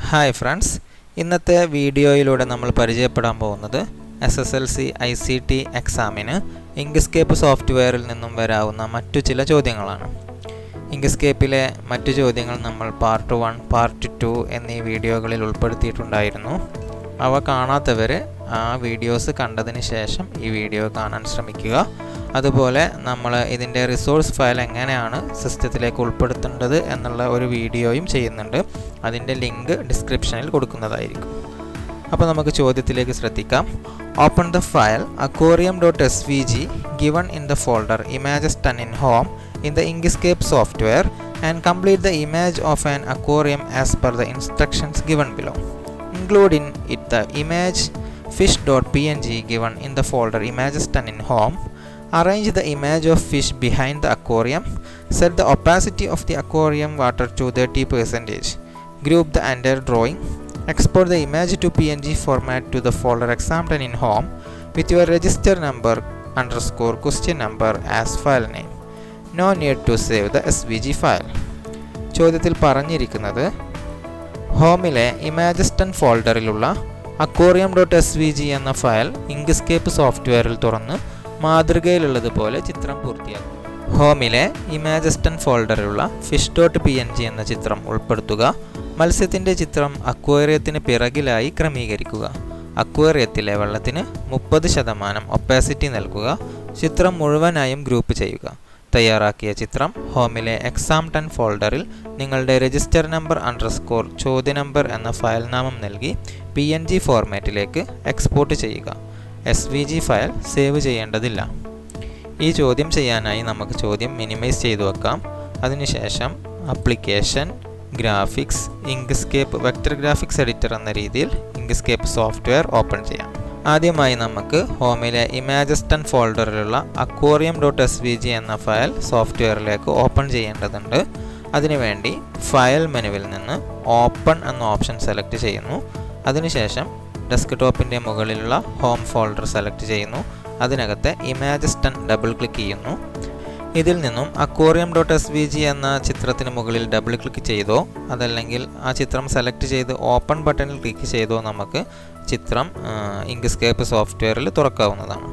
Hi friends, ഇന്നത്തെ വീഡിയോയിലൂടെ നമ്മൾ പരിചയപ്പെടാൻ പോകുന്നത് SSLC ICT എക്സാമിന് ഇങ്ക്സ്കേപ്പ് സോഫ്റ്റ്വെയറിൽ നിന്നും വരാവുന്ന മറ്റു ചില ചോദ്യങ്ങളാണ്. ഇങ്ക്സ്കേപ്പിലെ മറ്റു ചോദ്യങ്ങൾ നമ്മൾ പാർട്ട് 1, പാർട്ട് 2 എന്നീ വീഡിയോകളിൽ ഉൾപ്പെടുത്തിയിട്ടുണ്ടായിരുന്നു. അവ കാണാത്തവർ ആ വീഡിയോസ് കണ്ടതിന് ശേഷം ഈ വീഡിയോ കാണാൻ ശ്രമിക്കുക. അതുപോലെ നമ്മൾ ഇതിൻ്റെ റിസോഴ്സ് ഫയൽ എങ്ങനെയാണ് സിസ്റ്റത്തിലേക്ക് ഉൾപ്പെടുത്തേണ്ടത് എന്നുള്ള ഒരു വീഡിയോയും ചെയ്യുന്നുണ്ട്. അതിൻ്റെ ലിങ്ക് ഡിസ്ക്രിപ്ഷനിൽ കൊടുക്കുന്നതായിരിക്കും. അപ്പോൾ നമുക്ക് ചോദ്യത്തിലേക്ക് ശ്രദ്ധിക്കാം. Open the file aquarium.svg given in the folder images 10 in home in the Inkscape software and complete the image of an aquarium as per the instructions given below. Include in it the image fish.png given in the folder images 10 in home. Arrange the image of fish behind the aquarium. Set the opacity of the aquarium water to 30%. Group the entire drawing. Export the image to PNG format to the folder exam10 in home with your register number _ question number as file name. No need to save the SVG file. ചോദ്യത്തിൽ പറഞ്ഞിരിക്കുന്നത് ഹോമിലെ images 10 ഫോൾഡറിലുള്ള aquarium.svg എന്ന file Inkscape സോഫ്റ്റ്വെയറിൽ തുറന്ന് മാതൃകയിലുള്ളതുപോലെ ചിത്രം പൂർത്തിയാക്കും. ഹോമിലെ images 10 ഫോൾഡറിലുള്ള fish.png എന്ന ചിത്രം ഉൾപ്പെടുത്തുക. മത്സ്യത്തിൻ്റെ ചിത്രം അക്വേറിയത്തിന് പിറകിലായി ക്രമീകരിക്കുക. അക്വേറിയത്തിലെ വെള്ളത്തിന് 30% ഒപ്പാസിറ്റി നൽകുക. ചിത്രം മുഴുവനായും ഗ്രൂപ്പ് ചെയ്യുക. തയ്യാറാക്കിയ ചിത്രം ഹോമിലെ exam10 ഫോൾഡറിൽ നിങ്ങളുടെ രജിസ്റ്റർ നമ്പർ _ ചോദ്യ നമ്പർ എന്ന ഫയൽ നാമം നൽകി PNG ഫോർമാറ്റിലേക്ക് എക്സ്പോർട്ട് ചെയ്യുക. SVG ഫയൽ സേവ് ചെയ്യേണ്ടതില്ല. ഈ ചോദ്യം ചെയ്യാനായി നമുക്ക് ചോദ്യം മിനിമൈസ് ചെയ്തു വെക്കാം. അതിനുശേഷം application, graphics, Inkscape vector graphics editor എന്ന രീതിയിൽ ഇങ്ക്സ്കേപ്പ് സോഫ്റ്റ്വെയർ ഓപ്പൺ ചെയ്യാം. ആദ്യമായി നമുക്ക് ഹോമിലെ ഇമേജസ് 10 ഫോൾഡറിലുള്ള aquarium.svg എന്ന ഫയൽ സോഫ്റ്റ്വെയറിലേക്ക് ഓപ്പൺ ചെയ്യേണ്ടതുണ്ട്. അതിനുവേണ്ടി ഫയൽ മെനുവിൽ നിന്ന് ഓപ്പൺ എന്ന ഓപ്ഷൻ സെലക്ട് ചെയ്യുന്നു. അതിനുശേഷം ഡെസ്ക്ടോപ്പിൻ്റെ മുകളിലുള്ള ഹോം ഫോൾഡർ സെലക്ട് ചെയ്യുന്നു. അതിനകത്തെ ഇമേജസ് 10 ഡബിൾ ക്ലിക്ക് ചെയ്യുന്നു. ഇതിൽ നിന്നും aquarium.svg എന്ന ചിത്രത്തിന് മുകളിൽ ഡബിൾ ക്ലിക്ക് ചെയ്തോ അതല്ലെങ്കിൽ ആ ചിത്രം സെലക്ട് ചെയ്ത് ഓപ്പൺ ബട്ടണിൽ ക്ലിക്ക് ചെയ്തോ നമുക്ക് ചിത്രം ഇങ്ക്സ്കേപ്പ് സോഫ്റ്റ്വെയറിൽ തുറക്കാവുന്നതാണ്.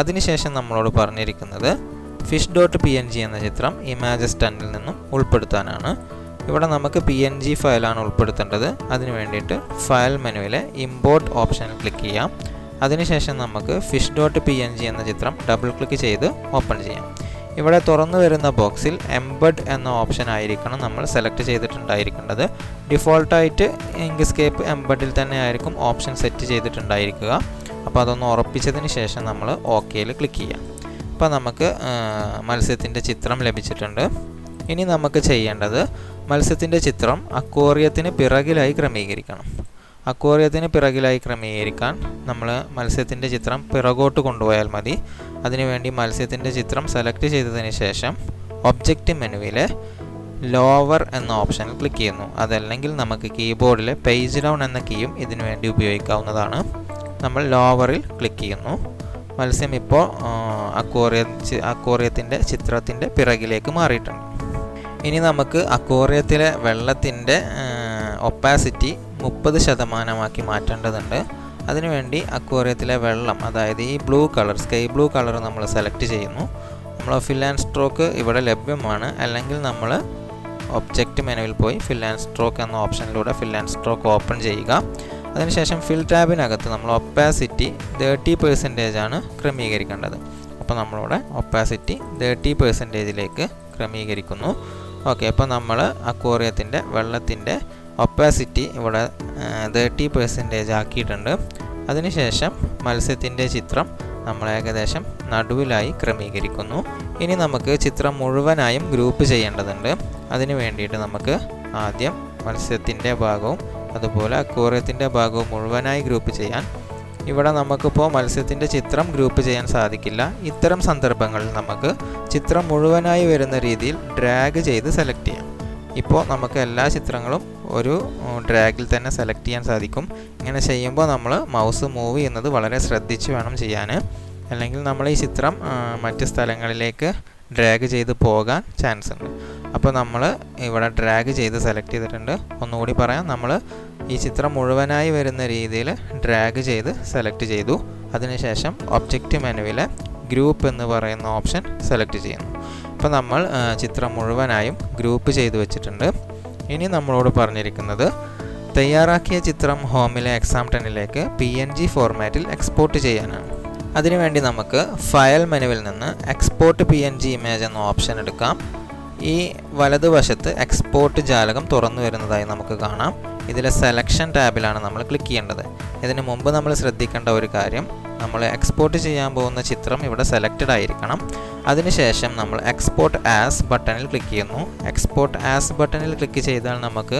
അതിനുശേഷം നമ്മളോട് പറഞ്ഞിരിക്കുന്നത് fish.png എന്ന ചിത്രം ഇമേജസ് 10ൽ നിന്നും ഉൾപ്പെടുത്താനാണ്. ഇവിടെ നമുക്ക് PNG ഫയലാണ് ഉൾപ്പെടുത്തേണ്ടത്. അതിന് വേണ്ടിയിട്ട് ഫയൽ മെനുവിലെ ഇമ്പോർട്ട് ഓപ്ഷനിൽ ക്ലിക്ക് ചെയ്യാം. അതിനുശേഷം നമുക്ക് fish.png എന്ന ചിത്രം ഡബിൾ ക്ലിക്ക് ചെയ്ത് ഓപ്പൺ ചെയ്യാം. ഇവിടെ തുറന്നു വരുന്ന ബോക്സിൽ എംബഡ് എന്ന ഓപ്ഷൻ ആയിരിക്കണം നമ്മൾ സെലക്ട് ചെയ്തിട്ടുണ്ടായിരിക്കേണ്ടത്. ഡിഫോൾട്ടായിട്ട് ഇങ്ക്സ്കേപ്പ് എംബഡിൽ തന്നെ ആയിരിക്കും ഓപ്ഷൻ സെറ്റ് ചെയ്തിട്ടുണ്ടായിരിക്കുക. അപ്പോൾ അതൊന്ന് ഉറപ്പിച്ചതിന് ശേഷം നമ്മൾ ഓക്കെയിൽ ക്ലിക്ക് ചെയ്യാം. അപ്പോൾ നമുക്ക് മത്സ്യത്തിൻ്റെ ചിത്രം ലഭിച്ചിട്ടുണ്ട്. ഇനി നമുക്ക് ചെയ്യേണ്ടത് മത്സ്യത്തിൻ്റെ ചിത്രം അക്വേറിയത്തിന് പിറകിലായി ക്രമീകരിക്കണം. അക്വേറിയത്തിന് പിറകിലായി ക്രമീകരിക്കാൻ നമ്മൾ മത്സ്യത്തിൻ്റെ ചിത്രം പിറകോട്ട് കൊണ്ടുപോയാൽ മതി. അതിനുവേണ്ടി മത്സ്യത്തിൻ്റെ ചിത്രം സെലക്ട് ചെയ്തതിന് ശേഷം ഒബ്ജക്റ്റ് മെനുവിലെ ലോവർ എന്ന ഓപ്ഷനിൽ ക്ലിക്ക് ചെയ്യുന്നു. അതല്ലെങ്കിൽ നമുക്ക് കീബോർഡിലെ പേജ് ഡൗൺ എന്ന കീയും ഇതിനു വേണ്ടി ഉപയോഗിക്കാവുന്നതാണ്. നമ്മൾ ലോവറിൽ ക്ലിക്ക് ചെയ്യുന്നു. മത്സ്യം ഇപ്പോൾ അക്വേറിയത്തിൻ്റെ ചിത്രത്തിൻ്റെ പിറകിലേക്ക് മാറിയിട്ടുണ്ട്. ഇനി നമുക്ക് അക്വേറിയത്തിലെ വെള്ളത്തിൻ്റെ ഒപ്പാസിറ്റി 30% മാറ്റേണ്ടതുണ്ട്. അതിനുവേണ്ടി അക്വേറിയത്തിലെ വെള്ളം, അതായത് ഈ blue colour, sky blue colour നമ്മൾ സെലക്ട് ചെയ്യുന്നു. നമ്മൾ ഫിൽ ആൻഡ് സ്ട്രോക്ക് ഇവിടെ ലഭ്യമാണ്. അല്ലെങ്കിൽ നമ്മൾ ഒബ്ജക്റ്റ് മെനുവിൽ പോയി ഫിൽ ആൻഡ് സ്ട്രോക്ക് എന്ന ഓപ്ഷനിലൂടെ ഫിൽ ആൻഡ് സ്ട്രോക്ക് ഓപ്പൺ ചെയ്യുക. അതിനുശേഷം ഫിൽ ടാബിനകത്ത് നമ്മൾ ഒപ്പാസിറ്റി 30% ആണ് ക്രമീകരിക്കേണ്ടത്. അപ്പോൾ നമ്മളിവിടെ ഒപ്പാസിറ്റി 30%ലേക്ക് ക്രമീകരിക്കുന്നു. ഓക്കെ, അപ്പോൾ നമ്മൾ അക്വേറിയത്തിൻ്റെ വെള്ളത്തിൻ്റെ ഒപ്പാസിറ്റി ഇവിടെ 30% ആക്കിയിട്ടുണ്ട്. അതിനുശേഷം മത്സ്യത്തിൻ്റെ ചിത്രം നമ്മൾ ഏകദേശം നടുവിലായി ക്രമീകരിക്കുന്നു. ഇനി നമുക്ക് ചിത്രം മുഴുവനായും ഗ്രൂപ്പ് ചെയ്യേണ്ടതുണ്ട്. അതിന് വേണ്ടിയിട്ട് നമുക്ക് ആദ്യം മത്സ്യത്തിൻ്റെ ഭാഗവും അതുപോലെ അക്വേറിയത്തിൻ്റെ ഭാഗവും മുഴുവനായി ഗ്രൂപ്പ് ചെയ്യാൻ. ഇവിടെ നമുക്കിപ്പോൾ മത്സ്യത്തിൻ്റെ ചിത്രം ഗ്രൂപ്പ് ചെയ്യാൻ സാധിക്കില്ല. ഇത്തരം സന്ദർഭങ്ങളിൽ നമുക്ക് ചിത്രം മുഴുവനായി വരുന്ന രീതിയിൽ ഡ്രാഗ് ചെയ്ത് സെലക്ട് ചെയ്യാം. ഇപ്പോൾ നമുക്ക് എല്ലാ ചിത്രങ്ങളും ഒരു ഡ്രാഗിൽ തന്നെ സെലക്ട് ചെയ്യാൻ സാധിക്കും. ഇങ്ങനെ ചെയ്യുമ്പോൾ നമ്മൾ മൗസ് മൂവ് ചെയ്യുന്നത് വളരെ ശ്രദ്ധിച്ച് വേണം ചെയ്യാൻ. അല്ലെങ്കിൽ നമ്മൾ ഈ ചിത്രം മറ്റ് സ്ഥലങ്ങളിലേക്ക് ഡ്രാഗ് ചെയ്ത് പോകാൻ ചാൻസ് ഉണ്ട്. അപ്പോൾ നമ്മൾ ഇവിടെ ഡ്രാഗ് ചെയ്ത് സെലക്ട് ചെയ്തിട്ടുണ്ട്. ഒന്നുകൂടി പറയാം, നമ്മൾ ഈ ചിത്രം മുഴുവനായി വരുന്ന രീതിയിൽ ഡ്രാഗ് ചെയ്ത് സെലക്ട് ചെയ്തു. അതിനുശേഷം ഒബ്ജക്റ്റ് മെനുവിലെ ഗ്രൂപ്പ് എന്ന് പറയുന്ന ഓപ്ഷൻ സെലക്ട് ചെയ്യുന്നു. അപ്പോൾ നമ്മൾ ചിത്രം മുഴുവനായും ഗ്രൂപ്പ് ചെയ്ത് വെച്ചിട്ടുണ്ട്. ഇനി നമ്മളോട് പറഞ്ഞിരിക്കുന്നത് തയ്യാറാക്കിയ ചിത്രം ഹോമിലെ എക്സാം 10ലേക്ക് PNG ഫോർമാറ്റിൽ എക്സ്പോർട്ട് ചെയ്യാനാണ്. അതിനുവേണ്ടി നമുക്ക് ഫയൽ മെനുവിൽ നിന്ന് എക്സ്പോർട്ട് PNG ഇമേജ് എന്ന ഓപ്ഷൻ എടുക്കാം. ഈ വലതുവശത്ത് എക്സ്പോർട്ട് ജാലകം തുറന്നു വരുന്നതായി നമുക്ക് കാണാം. ഇതിലെ സെലക്ഷൻ ടാബിലാണ് നമ്മൾ ക്ലിക്ക് ചെയ്യേണ്ടത്. ഇതിന് മുമ്പ് നമ്മൾ ശ്രദ്ധിക്കേണ്ട ഒരു കാര്യം, നമ്മൾ എക്സ്പോർട്ട് ചെയ്യാൻ പോകുന്ന ചിത്രം ഇവിടെ സെലക്റ്റഡ് ആയിരിക്കണം. അതിനുശേഷം നമ്മൾ എക്സ്പോർട്ട് ആസ് ബട്ടണിൽ ക്ലിക്ക് ചെയ്യുന്നു. എക്സ്പോർട്ട് ആസ് ബട്ടണിൽ ക്ലിക്ക് ചെയ്താൽ നമുക്ക്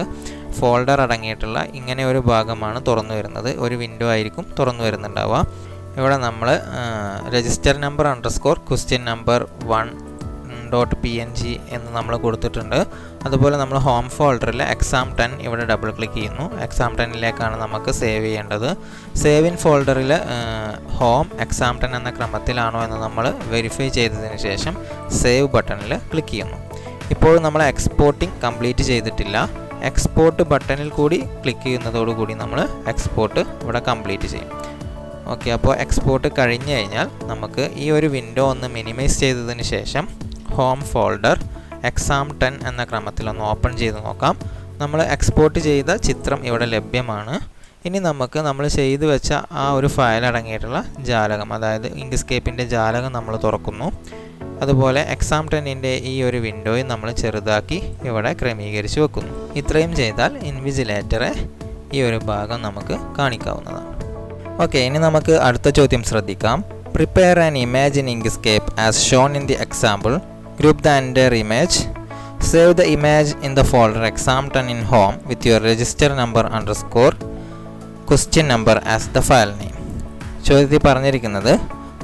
ഫോൾഡർ അടങ്ങിയിട്ടുള്ള ഇങ്ങനെ ഒരു ഭാഗമാണ് തുറന്നു വരുന്നത്. ഒരു വിൻഡോ ആയിരിക്കും തുറന്നു വരുന്നുണ്ടാവുക. ഇവിടെ നമ്മൾ register number _ question number 1.png എന്ന് നമ്മൾ കൊടുത്തിട്ടുണ്ട്. അതുപോലെ നമ്മൾ ഹോം ഫോൾഡറിൽ എക്സാം 10 ഇവിടെ ഡബിൾ ക്ലിക്ക് ചെയ്യുന്നു. എക്സാം 10ലേക്കാണ് നമുക്ക് സേവ് ചെയ്യേണ്ടത്. സേവ് ഇൻ ഫോൾഡറിൽ ഹോം എക്സാം 10 എന്ന ക്രമത്തിലാണോ എന്ന് നമ്മൾ വെരിഫൈ ചെയ്തതിന് ശേഷം സേവ് ബട്ടണിൽ ക്ലിക്ക് ചെയ്യുന്നു. ഇപ്പോൾ നമ്മൾ എക്സ്പോർട്ടിംഗ് കംപ്ലീറ്റ് ചെയ്തിട്ടില്ല. എക്സ്പോർട്ട് ബട്ടണിൽ കൂടി ക്ലിക്ക് ചെയ്യുന്നതോടുകൂടി നമ്മൾ എക്സ്പോർട്ട് ഇവിടെ കംപ്ലീറ്റ് ചെയ്യും. ഓക്കെ, അപ്പോൾ എക്സ്പോർട്ട് കഴിഞ്ഞ് കഴിഞ്ഞാൽ നമുക്ക് ഈ ഒരു വിൻഡോ ഒന്ന് മിനിമൈസ് ചെയ്തതിന് ശേഷം ഹോം ഫോൾഡർ എക്സാം 10 എന്ന ക്രമത്തിൽ ഒന്ന് ഓപ്പൺ ചെയ്ത് നോക്കാം. നമ്മൾ എക്സ്പോർട്ട് ചെയ്ത ചിത്രം ഇവിടെ ലഭ്യമാണ്. ഇനി നമുക്ക് നമ്മൾ ചെയ്തു വെച്ച ആ ഒരു ഫയൽ അടങ്ങിയിട്ടുള്ള ജാലകം, അതായത് ഇങ്ക്സ്കേപ്പിൻ്റെ ജാലകം നമ്മൾ തുറക്കുന്നു. അതുപോലെ എക്സാം 10ൻ്റെ ഈ ഒരു വിൻഡോയും നമ്മൾ ചെറുതാക്കി ഇവിടെ ക്രമീകരിച്ച് വെക്കുന്നു. ഇത്രയും ചെയ്താൽ ഇൻവിജിലേറ്ററെ ഈ ഒരു ഭാഗം നമുക്ക് കാണിക്കാവുന്നതാണ്. ഓക്കെ, ഇനി നമുക്ക് അടുത്ത ചോദ്യം ശ്രദ്ധിക്കാം. Prepare an image in Inkscape as shown in the example. Group the entire image. Save the image in the folder exam 10 in home with your register number _ question number as the file name. ചോദ്യത്തിൽ പറഞ്ഞിരിക്കുന്നത്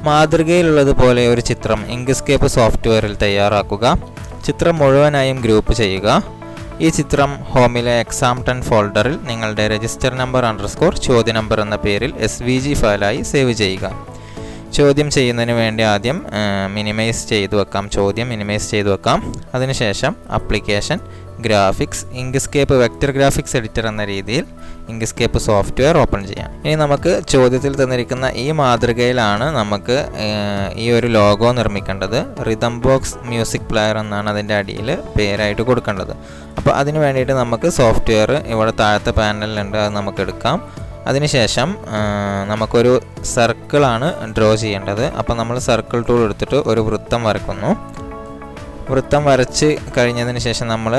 മാതൃകയിലുള്ളതുപോലെ ഒരു ചിത്രം Inkscape സോഫ്റ്റ്വെയറിൽ തയ്യാറാക്കുക. ചിത്രം മുഴുവനായും group ചെയ്യുക. ഈ ചിത്രം ഹോമിലെ എക്സാം 10 ഫോൾഡറിൽ നിങ്ങളുടെ രജിസ്റ്റർ നമ്പർ _ ചോദ്യ നമ്പർ എന്ന പേരിൽ SVG ഫയലായി സേവ് ചെയ്യുക. ചോദ്യം ചെയ്യുന്നതിന് വേണ്ടി ആദ്യം മിനിമൈസ് ചെയ്തു വെക്കാം. ചോദ്യം മിനിമൈസ് ചെയ്തു വെക്കാം. അതിനുശേഷം application, graphics, Inkscape vector graphics editor എന്ന രീതിയിൽ ഇങ്ക്സ്കേപ്പ് സോഫ്റ്റ്വെയർ ഓപ്പൺ ചെയ്യാം. ഇനി നമുക്ക് ചോദ്യത്തിൽ തന്നിരിക്കുന്ന ഈ മാതൃകയിലാണ് നമുക്ക് ഈ ഒരു ലോഗോ നിർമ്മിക്കേണ്ടത്. റിതം ബോക്സ് മ്യൂസിക് പ്ലെയർ എന്നാണ് അതിൻ്റെ അടിയിൽ പേരായിട്ട് കൊടുക്കേണ്ടത്. അപ്പോൾ അതിന് വേണ്ടിയിട്ട് നമുക്ക് സോഫ്റ്റ്വെയർ ഇവിടെ താഴത്തെ പാനലിലുണ്ട്, അത് നമുക്ക് എടുക്കാം. അതിനുശേഷം നമുക്കൊരു സർക്കിളാണ് ഡ്രോ ചെയ്യേണ്ടത്. അപ്പോൾ നമ്മൾ സർക്കിൾ ടൂൾ എടുത്തിട്ട് ഒരു വൃത്തം വരക്കുന്നു. വൃത്തം വരച്ച് കഴിഞ്ഞതിന് ശേഷം നമ്മൾ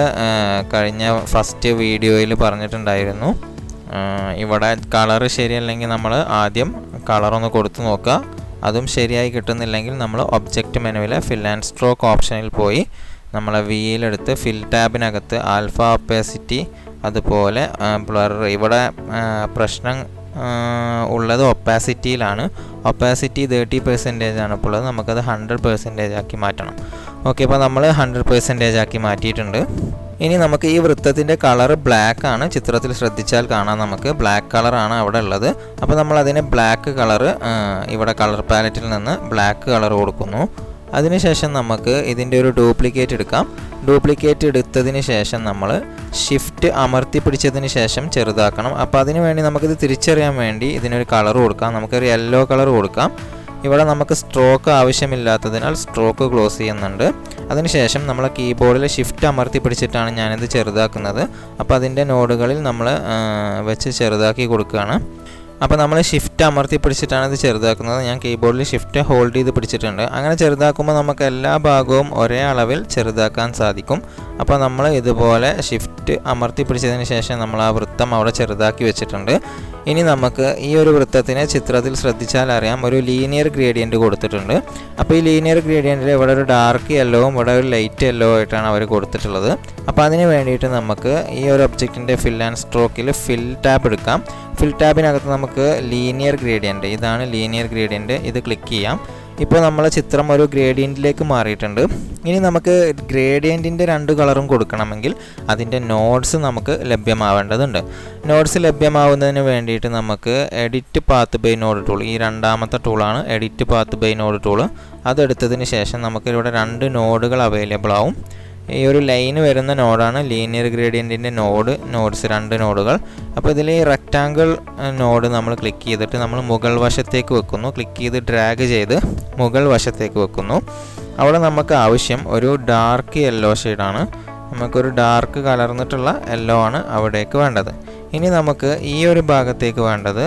കഴിഞ്ഞ ഫസ്റ്റ് വീഡിയോയിൽ പറഞ്ഞിട്ടുണ്ടായിരുന്നു, ഇവിടെ കളറ് ശരിയല്ലെങ്കിൽ നമ്മൾ ആദ്യം കളറൊന്ന് കൊടുത്തു നോക്കുക. അതും ശരിയായി കിട്ടുന്നില്ലെങ്കിൽ നമ്മൾ ഒബ്ജക്റ്റ് മെനുവിലെ ഫിൽ ആൻഡ് സ്ട്രോക്ക് ഓപ്ഷനിൽ പോയി നമ്മളെ വീലെടുത്ത് ഫിൽ ടാബിനകത്ത് ആൽഫ ഒപ്പാസിറ്റി, അതുപോലെ ബ്ലർ. ഇവിടെ പ്രശ്നം ഉള്ളത് ഒപ്പാസിറ്റിയിലാണ്. ഒപ്പാസിറ്റി 30% ആണ് ഇപ്പോൾ ഉള്ളത്. നമുക്കത് 100% ആക്കി മാറ്റണം. ഓക്കെ, അപ്പോൾ നമ്മൾ 100% ആക്കി മാറ്റിയിട്ടുണ്ട്. ഇനി നമുക്ക് ഈ വൃത്തത്തിൻ്റെ കളർ ബ്ലാക്ക് ആണ്. ചിത്രത്തിൽ ശ്രദ്ധിച്ചാൽ കാണാം, നമുക്ക് ബ്ലാക്ക് കളറാണ് അവിടെ ഉള്ളത്. അപ്പോൾ നമ്മൾ അതിന് ബ്ലാക്ക് കളറ് ഇവിടെ കളർ പാലറ്റിൽ നിന്ന് ബ്ലാക്ക് കളർ കൊടുക്കുന്നു. അതിനുശേഷം നമുക്ക് ഇതിൻ്റെ ഒരു ഡ്യൂപ്ലിക്കേറ്റ് എടുക്കാം. ഡ്യൂപ്ലിക്കേറ്റ് എടുത്തതിന് ശേഷം നമ്മൾ ഷിഫ്റ്റ് അമർത്തി പിടിച്ചതിന് ശേഷം ചെറുതാക്കണം. അപ്പോൾ അതിന് വേണ്ടി നമുക്കിത് തിരിച്ചറിയാൻ വേണ്ടി ഇതിനൊരു കളർ കൊടുക്കാം. നമുക്കൊരു യെല്ലോ കളർ കൊടുക്കാം. ഇവിടെ നമുക്ക് സ്ട്രോക്ക് ആവശ്യമില്ലാത്തതിനാൽ സ്ട്രോക്ക് ക്ലോസ് ചെയ്യുന്നുണ്ട്. അതിനുശേഷം നമ്മൾ കീബോർഡിൽ ഷിഫ്റ്റ് അമർത്തി പിടിച്ചിട്ടാണ് ഞാനിത് ചെറുതാക്കുന്നത്. അപ്പോൾ അതിൻ്റെ നോഡുകളിൽ നമ്മൾ വെച്ച് ചെറുതാക്കി കൊടുക്കുകയാണ്. അപ്പോൾ നമ്മൾ ഷിഫ്റ്റ് അമർത്തി പിടിച്ചിട്ടാണ് ഇത് ചെറുതാക്കുന്നത്. ഞാൻ കീബോർഡിൽ ഷിഫ്റ്റ് ഹോൾഡ് ചെയ്ത് പിടിച്ചിട്ടുണ്ട്. അങ്ങനെ ചെറുതാക്കുമ്പോൾ നമുക്ക് എല്ലാ ഭാഗവും ഒരേ അളവിൽ ചെറുതാക്കാൻ സാധിക്കും. അപ്പോൾ നമ്മൾ ഇതുപോലെ ഷിഫ്റ്റ് അമർത്തി പിടിച്ചതിന് ശേഷം നമ്മൾ ആ വൃത്തം അവിടെ ചെറുതാക്കി വെച്ചിട്ടുണ്ട്. ഇനി നമുക്ക് ഈ ഒരു വൃത്തത്തിനെ ചിത്രത്തിൽ ശ്രദ്ധിച്ചാൽ അറിയാം, ഒരു ലീനിയർ ഗ്രേഡിയൻറ്റ് കൊടുത്തിട്ടുണ്ട്. അപ്പോൾ ഈ ലീനിയർ ഗ്രേഡിയൻറ്റിൽ ഇവിടെ ഒരു ഡാർക്ക് യെല്ലോവും ഇവിടെ ഒരു ലൈറ്റ് യെല്ലോ ആയിട്ടാണ് അവർ കൊടുത്തിട്ടുള്ളത്. അപ്പോൾ അതിന് വേണ്ടിയിട്ട് നമുക്ക് ഈ ഒരു ഒബ്ജക്റ്റിൻ്റെ ഫിൽ ആൻഡ് സ്ട്രോക്കിൽ ഫിൽ ടാബ് എടുക്കാം. ഫിൽ ടാബിനകത്ത് നമുക്ക് ലീനിയർ ഗ്രേഡിയൻറ്റ്, ഇതാണ് ലീനിയർ ഗ്രേഡിയൻറ്റ്, ഇത് ക്ലിക്ക് ചെയ്യാം. ഇപ്പോൾ നമ്മളെ ചിത്രം ഒരു ഗ്രേഡിയൻറ്റിലേക്ക് മാറിയിട്ടുണ്ട്. ഇനി നമുക്ക് ഗ്രേഡിയൻറ്റിൻ്റെ 2 കളറും കൊടുക്കണമെങ്കിൽ അതിൻ്റെ നോഡ്സ് നമുക്ക് ലഭ്യമാവേണ്ടതുണ്ട്. നോഡ്സ് ലഭ്യമാവുന്നതിന് വേണ്ടിയിട്ട് നമുക്ക് edit path by node tool, ഈ രണ്ടാമത്തെ ടൂളാണ് edit path by node tool. അതെടുത്തതിന് ശേഷം നമുക്ക് ഇവിടെ 2 നോഡുകൾ അവൈലബിൾ ആവും. ഈ ഒരു ലൈന് വരുന്ന നോഡാണ് ലീനിയർ ഗ്രേഡിയൻറ്റിൻ്റെ നോഡ്സ് 2 നോഡുകൾ. അപ്പോൾ ഇതിൽ ഈ റെക്റ്റാങ്കിൾ നോഡ് നമ്മൾ ക്ലിക്ക് ചെയ്തിട്ട് നമ്മൾ മുകൾ വശത്തേക്ക് വെക്കുന്നു. ക്ലിക്ക് ചെയ്ത് ഡ്രാഗ് ചെയ്ത് മുകൾ വശത്തേക്ക് വെക്കുന്നു. അവിടെ നമുക്ക് ആവശ്യം ഒരു ഡാർക്ക് യെല്ലോ ഷെയ്ഡാണ്. നമുക്കൊരു ഡാർക്ക് കലർന്നിട്ടുള്ള യെല്ലോ ആണ് അവിടേക്ക് വേണ്ടത്. ഇനി നമുക്ക് ഈ ഒരു ഭാഗത്തേക്ക് വേണ്ടത്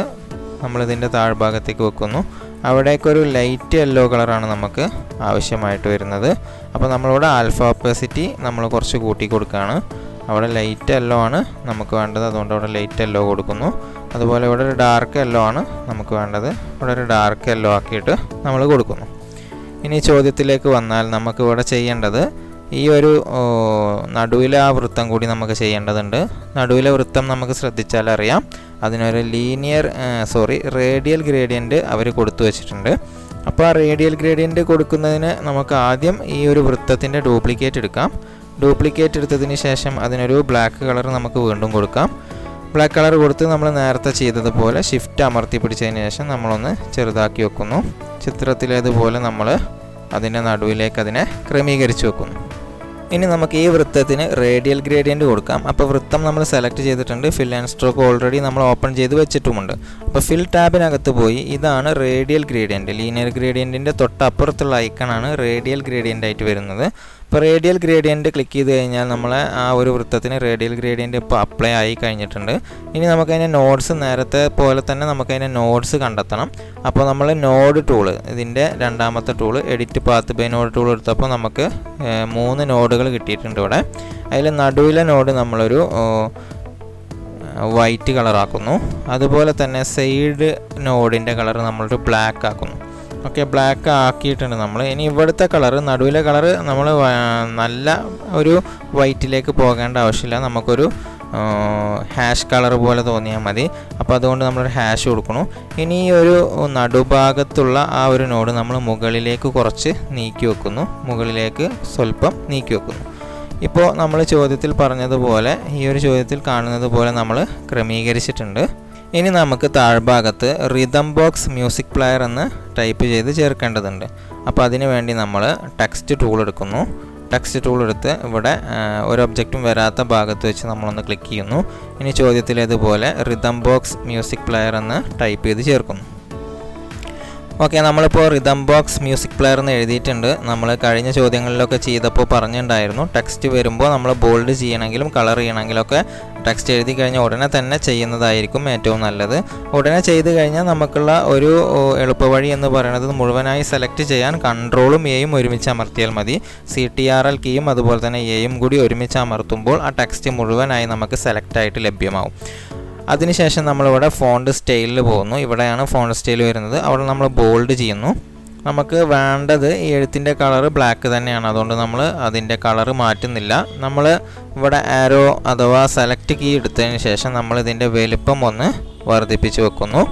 നമ്മളിതിൻ്റെ താഴ്ഭാഗത്തേക്ക് വെക്കുന്നു. അവിടേക്കൊരു ലൈറ്റ് യെല്ലോ കളറാണ് നമുക്ക് ആവശ്യമായിട്ട് വരുന്നത്. അപ്പോൾ നമ്മളിവിടെ ആൽഫ ഓപ്പോസിറ്റി നമ്മൾ കുറച്ച് കൂട്ടി കൊടുക്കുകയാണ്. അവിടെ ലൈറ്റ് യെല്ലോ ആണ് നമുക്ക് വേണ്ടത്, അതുകൊണ്ട് അവിടെ ലൈറ്റ് യെല്ലോ കൊടുക്കുന്നു. അതുപോലെ ഇവിടെ ഒരു ഡാർക്ക് യെല്ലോ ആണ് നമുക്ക് വേണ്ടത്, ഇവിടെ ഒരു ഡാർക്ക് യെല്ലോ ആക്കിയിട്ട് നമ്മൾ കൊടുക്കുന്നു. ഇനി ചോദ്യത്തിലേക്ക് വന്നാൽ നമുക്ക് ഇവിടെ ചെയ്യേണ്ടത് ഈ ഒരു നടുവിലെ ആ വൃത്തം കൂടി നമുക്ക് ചെയ്യേണ്ടതുണ്ട്. നടുവിലെ വൃത്തം നമുക്ക് ശ്രദ്ധിച്ചാൽ അറിയാം, അതിനൊരു റേഡിയൽ ഗ്രേഡിയൻറ്റ് അവർ കൊടുത്തു വച്ചിട്ടുണ്ട്. അപ്പോൾ ആ റേഡിയൽ ഗ്രേഡിയൻറ്റ് കൊടുക്കുന്നതിന് നമുക്ക് ആദ്യം ഈ ഒരു വൃത്തത്തിൻ്റെ ഡ്യൂപ്ലിക്കേറ്റ് എടുക്കാം. ഡ്യൂപ്ലിക്കേറ്റ് എടുത്തതിന് ശേഷം അതിനൊരു ബ്ലാക്ക് കളർ നമുക്ക് വീണ്ടും കൊടുക്കാം. ബ്ലാക്ക് കളർ കൊടുത്ത് നമ്മൾ നേരത്തെ ചെയ്തതുപോലെ ഷിഫ്റ്റ് അമർത്തി പിടിച്ചതിന് ശേഷം നമ്മളൊന്ന് ചെറുതാക്കി വെക്കുന്നു. ചിത്രത്തിലേതുപോലെ നമ്മൾ അതിൻ്റെ നടുവിലേക്ക് അതിനെ ക്രമീകരിച്ച് വെക്കുന്നു. ഇനി നമുക്ക് ഈ വൃത്തത്തിന് റേഡിയൽ ഗ്രേഡിയൻറ്റ് കൊടുക്കാം. അപ്പോൾ വൃത്തം നമ്മൾ സെലക്ട് ചെയ്തിട്ടുണ്ട്. ഫിൽ ആൻഡ് സ്ട്രോക്ക് ഓൾറെഡി നമ്മൾ ഓപ്പൺ ചെയ്ത് വെച്ചിട്ടുമുണ്ട്. അപ്പോൾ ഫിൽ ടാബിനകത്ത് പോയി ഇതാണ് റേഡിയൽ ഗ്രേഡിയൻറ്റ്. ലീനിയർ ഗ്രേഡിയൻറ്റിൻ്റെ തൊട്ടപ്പുറത്തുള്ള ഐക്കണാണ് റേഡിയൽ ഗ്രേഡിയൻ്റ് ആയിട്ട് വരുന്നത്. ഇപ്പോൾ റേഡിയൽ ഗ്രേഡിയൻറ്റ് ക്ലിക്ക് ചെയ്ത് കഴിഞ്ഞാൽ നമ്മളെ ആ ഒരു വൃത്തത്തിന് റേഡിയൽ ഗ്രേഡിയൻറ്റ് ഇപ്പോൾ അപ്ലൈ ആയി കഴിഞ്ഞിട്ടുണ്ട്. ഇനി നമുക്കതിൻ്റെ നോഡ്സ് നേരത്തെ പോലെ തന്നെ നമുക്കതിൻ്റെ നോഡ്സ് കണ്ടെത്തണം. അപ്പോൾ നമ്മൾ നോഡ് ടൂള്, ഇതിൻ്റെ രണ്ടാമത്തെ tool edit path by node tool എടുത്തപ്പോൾ നമുക്ക് 3 നോഡുകൾ കിട്ടിയിട്ടുണ്ട് ഇവിടെ. അതിൽ നടുവിലെ നോഡ് നമ്മളൊരു വൈറ്റ് കളറാക്കുന്നു. അതുപോലെ തന്നെ സൈഡ് നോഡിൻ്റെ കളർ നമ്മളൊരു ബ്ലാക്ക് ആക്കുന്നു. ഓക്കെ, ബ്ലാക്ക് ആക്കിയിട്ടുണ്ട് നമ്മൾ. ഇനി ഇവിടുത്തെ കളറ്, നടുവിലെ കളറ് നമ്മൾ നല്ല ഒരു വൈറ്റിലേക്ക് പോകേണ്ട ആവശ്യമില്ല, നമുക്കൊരു ഹാഷ് കളർ പോലെ തോന്നിയാൽ മതി. അപ്പോൾ അതുകൊണ്ട് നമ്മളൊരു ഹാഷ് കൊടുക്കണം. ഇനി ഈ ഒരു നടുഭാഗത്തുള്ള ആ ഒരു നോഡ് നമ്മൾ മുകളിലേക്ക് കുറച്ച് നീക്കി വെക്കുന്നു, മുകളിലേക്ക് സ്വല്പം നീക്കി വെക്കുന്നു. ഇപ്പോൾ നമ്മൾ ചോദ്യത്തിൽ പറഞ്ഞതുപോലെ ഈ ഒരു ചോദ്യത്തിൽ കാണുന്നത് പോലെ നമ്മൾ ക്രമീകരിച്ചിട്ടുണ്ട്. ഇനി നമുക്ക് താഴ്ഭാഗത്ത് റിതം ബോക്സ് മ്യൂസിക് പ്ലെയർ എന്ന് ടൈപ്പ് ചെയ്ത് ചേർക്കേണ്ടതുണ്ട്. അപ്പോൾ അതിനു വേണ്ടി നമ്മൾ ടെക്സ്റ്റ് ടൂൾ എടുക്കുന്നു. ടെക്സ്റ്റ് ടൂൾ എടുത്ത് ഇവിടെ ഒരു ഒബ്ജക്റ്റും വരാത്ത ഭാഗത്ത് വെച്ച് നമ്മളൊന്ന് ക്ലിക്ക് ചെയ്യുന്നു. ഇനി ചോദ്യത്തിലേതുപോലെ റിതം ബോക്സ് മ്യൂസിക് പ്ലെയർ എന്ന് ടൈപ്പ് ചെയ്ത് ചേർക്കുന്നു. ഓക്കെ, നമ്മളിപ്പോൾ റിതം ബോക്സ് മ്യൂസിക് പ്ലെയർ എന്ന് എഴുതിയിട്ടുണ്ട്. നമ്മൾ കഴിഞ്ഞ ചോദ്യങ്ങളിലൊക്കെ ചെയ്തപ്പോൾ പറഞ്ഞിട്ടുണ്ടായിരുന്നു, ടെക്സ്റ്റ് വരുമ്പോൾ നമ്മൾ ബോൾഡ് ചെയ്യണമെങ്കിലും കളർ ചെയ്യണമെങ്കിലൊക്കെ ടെക്സ്റ്റ് എഴുതി കഴിഞ്ഞാൽ ഉടനെ തന്നെ ചെയ്യുന്നതായിരിക്കും ഏറ്റവും നല്ലത്. ഉടനെ ചെയ്ത് കഴിഞ്ഞാൽ നമുക്കുള്ള ഒരു എളുപ്പവഴി എന്ന് പറയുന്നത് മുഴുവനായി സെലക്ട് ചെയ്യാൻ കൺട്രോളും എയും ഒരുമിച്ച് അമർത്തിയാൽ മതി. CTRL കീയും അതുപോലെ തന്നെ എയും കൂടി ഒരുമിച്ച് അമർത്തുമ്പോൾ ആ ടെക്സ്റ്റ് മുഴുവനായി നമുക്ക് സെലക്ട് ആയിട്ട് ലഭ്യമാവും. അതിനുശേഷം നമ്മളിവിടെ ഫോണ്ട് സ്റ്റൈലിൽ പോകുന്നു. ഇവിടെയാണ് ഫോണ്ട് സ്റ്റൈൽ വരുന്നത്. അവിടെ നമ്മൾ ബോൾഡ് ചെയ്യുന്നു. നമുക്ക് വേണ്ടത് ഈ എഴുത്തിൻ്റെ കളറ് ബ്ലാക്ക് തന്നെയാണ്, അതുകൊണ്ട് നമ്മൾ അതിൻ്റെ കളറ് മാറ്റുന്നില്ല. നമ്മൾ ഇവിടെ ആരോ അഥവാ സെലക്ട് കീ എടുത്തതിന് ശേഷം നമ്മൾ ഇതിൻ്റെ വലിപ്പം ഒന്ന് വർദ്ധിപ്പിച്ച് വെക്കുന്നു.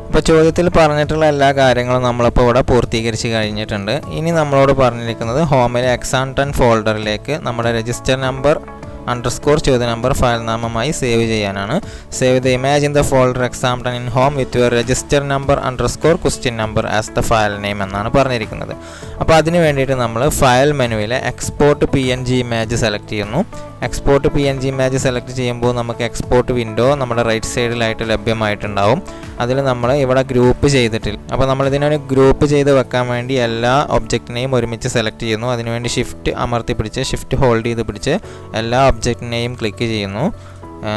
അപ്പോൾ ചോദ്യത്തിൽ പറഞ്ഞിട്ടുള്ള എല്ലാ കാര്യങ്ങളും നമ്മളിപ്പോൾ ഇവിടെ പൂർത്തീകരിച്ച് കഴിഞ്ഞിട്ടുണ്ട്. ഇനി നമ്മളോട് പറഞ്ഞിരിക്കുന്നത് ഹോമിലെ exam10 ഫോൾഡറിലേക്ക് നമ്മുടെ രജിസ്റ്റർ നമ്പർ _ ചോദ്യ നമ്പർ ഫയൽ നാമമായി സേവ് ചെയ്യാനാണ്. Save the image in the folder exam10 in home with your register number _ question number as the file name എന്നാണ് പറഞ്ഞിരിക്കുന്നത്. അപ്പോൾ അതിന് വേണ്ടിയിട്ട് നമ്മൾ ഫയൽ മെനുവിലെ എക്സ്പോർട്ട് PNG ഇമേജ് സെലക്ട് ചെയ്യുന്നു. എക്സ്പോർട്ട് PNG ഇമേജ് സെലക്ട് ചെയ്യുമ്പോൾ നമുക്ക് എക്സ്പോർട്ട് വിൻഡോ നമ്മുടെ റൈറ്റ് സൈഡിലായിട്ട് ലഭ്യമായിട്ടുണ്ടാവും. അതിൽ നമ്മൾ ഇവിടെ ഗ്രൂപ്പ് ചെയ്തിട്ടില്ല. അപ്പോൾ നമ്മളിതിനൊരു ഗ്രൂപ്പ് ചെയ്ത് വെക്കാൻ വേണ്ടി എല്ലാ ഒബ്ജക്റ്റിനെയും ഒരുമിച്ച് സെലക്ട് ചെയ്യുന്നു. അതിനുവേണ്ടി ഷിഫ്റ്റ് അമർത്തി പിടിച്ച് ഷിഫ്റ്റ് ഹോൾഡ് ചെയ്ത് പിടിച്ച് എല്ലാ ഒബ്ജക്റ്റിനെയും ക്ലിക്ക് ചെയ്യുന്നു.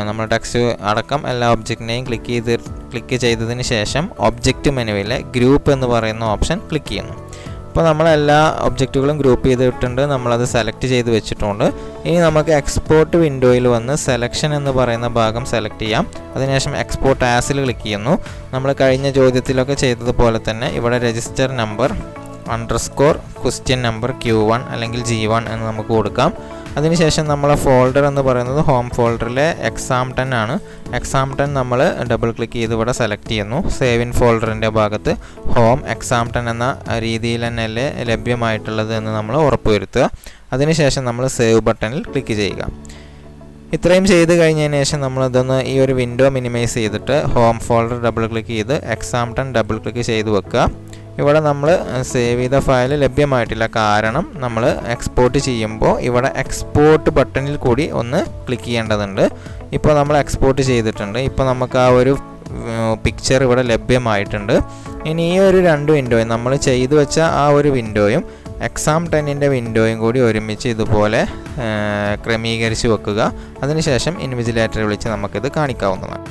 നമ്മൾ ടെക്സ്റ്റ് അടക്കം എല്ലാ ഒബ്ജക്റ്റിനെയും ക്ലിക്ക് ചെയ്തതിന് ശേഷം ഒബ്ജക്റ്റ് മെനുവിലെ ഗ്രൂപ്പ് എന്ന് പറയുന്ന ഓപ്ഷൻ ക്ലിക്ക് ചെയ്യുന്നു. അപ്പോൾ നമ്മളെല്ലാ ഒബ്ജക്റ്റുകളും ഗ്രൂപ്പ് ചെയ്തിട്ടുണ്ട്, നമ്മളത് സെലക്ട് ചെയ്ത് വെച്ചിട്ടുണ്ട്. ഇനി നമുക്ക് എക്സ്പോർട്ട് വിൻഡോയിൽ വന്ന് സെലക്ഷൻ എന്ന് പറയുന്ന ഭാഗം സെലക്ട് ചെയ്യാം. അതിനുശേഷം എക്സ്പോർട്ട് ആസിൽ ക്ലിക്ക് ചെയ്യുന്നു. നമ്മൾ കഴിഞ്ഞ ചോദ്യത്തിലൊക്കെ ചെയ്തതുപോലെ തന്നെ ഇവിടെ register number _ question number Q1 അല്ലെങ്കിൽ G1 എന്ന് നമുക്ക് കൊടുക്കാം. അതിനുശേഷം നമ്മളെ ഫോൾഡർ എന്ന് പറയുന്നത് ഹോം ഫോൾഡറിലെ exam10 ആണ്. exam10 നമ്മൾ ഡബിൾ ക്ലിക്ക് ചെയ്ത് ഇവിടെ സെലക്ട് ചെയ്യുന്നു. സേവ് ഇൻ ഫോൾഡറിൻ്റെ ഭാഗത്ത് ഹോം exam10 എന്ന രീതിയിൽ തന്നെയല്ലേ ലഭ്യമായിട്ടുള്ളത് എന്ന് നമ്മൾ ഉറപ്പുവരുത്തുക. അതിനുശേഷം നമ്മൾ സേവ് ബട്ടണിൽ ക്ലിക്ക് ചെയ്യുക. ഇത്രയും ചെയ്ത് കഴിഞ്ഞതിന് ശേഷം നമ്മളിതൊന്ന് ഈ ഒരു വിൻഡോ മിനിമൈസ് ചെയ്തിട്ട് ഹോം ഫോൾഡർ ഡബിൾ ക്ലിക്ക് ചെയ്ത് exam10 ഡബിൾ ക്ലിക്ക് ചെയ്ത് വെക്കുക. ഇവിടെ നമ്മൾ സേവ് ചെയ്ത ഫയൽ ലഭ്യമായിട്ടില്ല. കാരണം നമ്മൾ എക്സ്പോർട്ട് ചെയ്യുമ്പോൾ ഇവിടെ എക്സ്പോർട്ട് ബട്ടണിൽ കൂടി ഒന്ന് ക്ലിക്ക് ചെയ്യേണ്ടതുണ്ട്. ഇപ്പോൾ നമ്മൾ എക്സ്പോർട്ട് ചെയ്തിട്ടുണ്ട്. ഇപ്പോൾ നമുക്ക് ആ ഒരു പിക്ചർ ഇവിടെ ലഭ്യമായിട്ടുണ്ട്. ഇനി ഈ ഒരു 2 വിൻഡോയും നമ്മൾ ചെയ്തു വെച്ച ആ ഒരു വിൻഡോയും എക്സാം 10ൻ്റെ വിൻഡോയും കൂടി ഒരുമിച്ച് ഇതുപോലെ ക്രമീകരിച്ച് വെക്കുക. അതിനുശേഷം ഇൻവിജിലേറ്റർ വിളിച്ച് നമുക്കിത് കാണിക്കാവുന്നതാണ്.